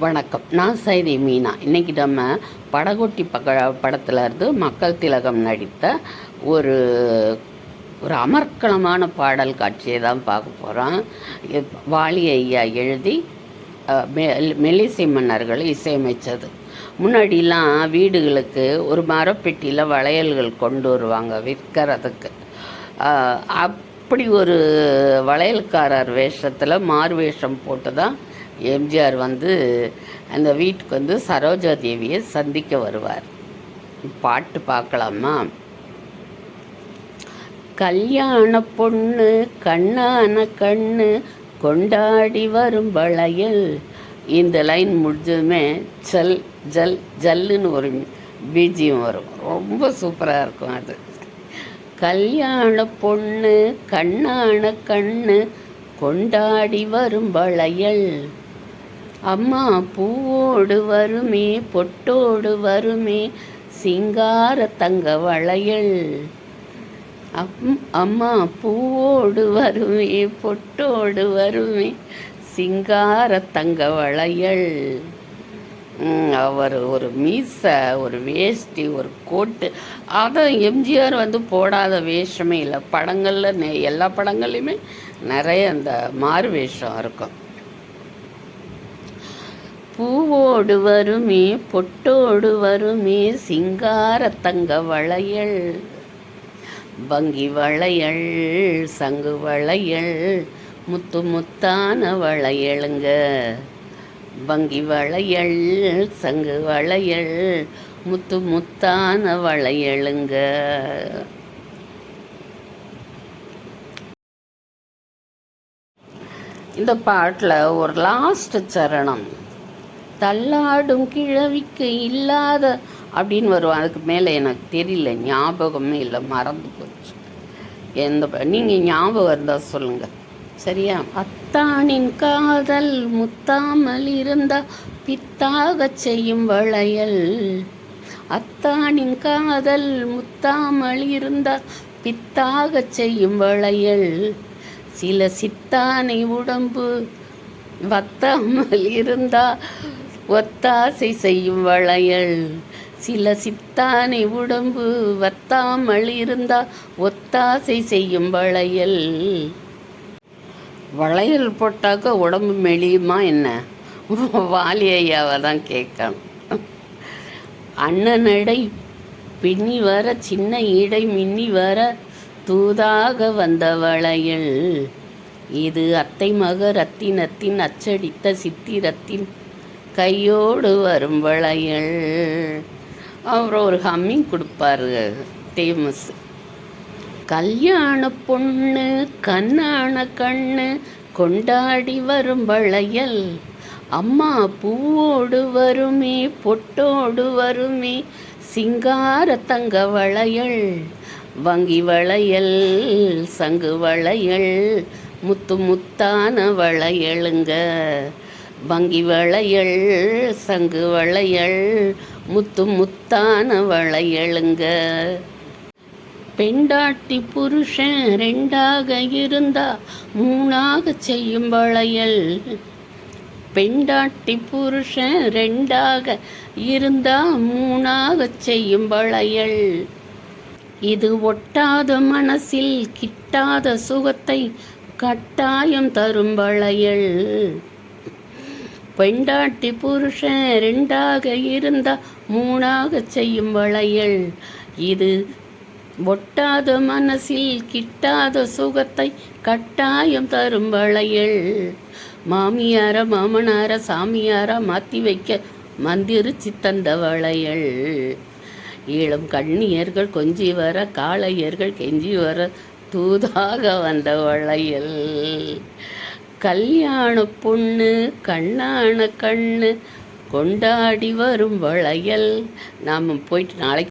வணக்கம். நான் சைதை மீனா. இன்றைக்கி நம்ம படகோட்டி படத்தில் இருந்து மக்கள் திலகம் நடித்த ஒரு ஒரு அமர்க்களமான பாடல் காட்சியை தான் பார்க்க போகிறோம். வாலி ஐயா எழுதி மெல்லிசை மன்னர்கள் இசையமைச்சது. முன்னாடிலாம் வீடுகளுக்கு ஒரு மரப்பெட்டியில் வளையல்கள் கொண்டு வருவாங்க விற்கிறதுக்கு. அப்படி ஒரு வளையல்காரர் வேஷத்தில் மாறு வேஷம் போட்டு தான் எம்ஜிஆர் அந்த வீட்டுக்கு சரோஜா தேவியை சந்திக்க வருவார். பாட்டு பார்க்கலாமா? கல்யாண பொண்ணு கண்ணான கண்ணு கொண்டாடி வரும் வளையல். இந்த லைன் முடிஞ்சதுமே ஜல் ஜல் ஜல்லுன்னு ஒரு பீஜியம் வரும். ரொம்ப சூப்பராக இருக்கும் அது. கல்யாண பொண்ணு கண்ணான கண்ணு கொண்டாடி வரும் வளையல். அம்மா பூவோடு வருமே பொட்டோடு வருமே சிங்கார தங்க வளையல். அம்மா பூவோடு வருமே பொட்டோடு வருமே சிங்கார தங்க வளையல். அவர் ஒரு மீசை, ஒரு வேஷ்டி, ஒரு கோட்டு. அதான் எம்ஜிஆர் போடாத வேஷமே இல்லை. படங்களில் எல்லா படங்கள்லையுமே நிறைய அந்த மாறு வேஷம் இருக்கும். பூவோடு வருமே பொட்டோடு வருமே சிங்கார தங்க வளையல். வங்கி வளையல் சங்கு வளையல் முத்து முத்தான வளையலுங்க. வங்கி வளையல் சங்கு வளையல் முத்து முத்தான வளையலுங்க. இந்த பாட்டில் ஒரு லாஸ்ட் சரணம், தள்ளாடும் கிழவிக்கு இல்லாத அப்படின்னு வரும். அதுக்கு மேலே எனக்கு தெரியல, ஞாபகமே இல்லை, மறந்து போச்சு. நீங்கள் ஞாபகம் இருந்தால் சொல்லுங்கள், சரியா? அத்தானின் காதல் முத்தாமல் இருந்தா பித்தாக செய்யும் வளையல். அத்தானின் காதல் முத்தாமல் இருந்தா பித்தாக செய்யும் வளையல். சில சித்தானை உடம்பு வத்தாமல் இருந்தா ஒத்தாசை செய்யும் வளையல். சில சித்தானை உடம்பு வத்தாமல் இருந்தா ஒத்தாசை செய்யும் வளையல். வளையல் போட்டாக்க உடம்பு மெலியுமா என்ன? வாலி ஐயாவை தான் கேட்கணும். அண்ணனடை பின்னி வர சின்ன இடை மின்னி வர தூதாக வந்த வளையல். இது அத்தை மக ரத்தினத்தின் அச்சடித்த சித்திரத்தின் கையோடு வரும் வளையல். அப்புறம் ஒரு ஹம்மிங் கொடுப்பாரு டேமஸ். கல்யாண பொண்ணு கண்ணான கண்ணு கொண்டாடி வரும் வளையல். அம்மா பூவோடு வருமே பொட்டோடு வருமே சிங்கார தங்க வளையல். வங்கி வளையல் சங்கு வளையல் முத்து முத்தான வளையலுங்க. வங்கி வளையல் சங்கு வளையல் முத்து முத்தான வளையலுங்க. பெண்டாட்டி புருஷன் ரெண்டாக இருந்தா மூணாக செய்யும் வளையல். பெண்டாட்டி புருஷன் ரெண்டாக இருந்தா மூணாக செய்யும் வளையல். இது ஒட்டாத மனசில் கிட்டாத சுகத்தை கட்டாயம் தரும் வளையல். பெண்டாட்டி புருஷன் ரெண்டாக இருந்தா மூணாக செய்யும் வளையல். இது ஒட்டாத மனசில் கிட்டாத சுகத்தை கட்டாயம் தரும் வளையல். மாமியார மாமனார சாமியார மாற்றி வைக்க மந்திரிச்சு தந்த வளையல். இளம் கண்ணியர்கள் கொஞ்சி வர காளையர்கள் கெஞ்சி வர தூதாக வந்த வளையல். கல்யாண பொண்ணு கண்ணான கண்ணு கொண்டாடி வரும் வளையல். நாம் போயிட்டு நாளைக்கு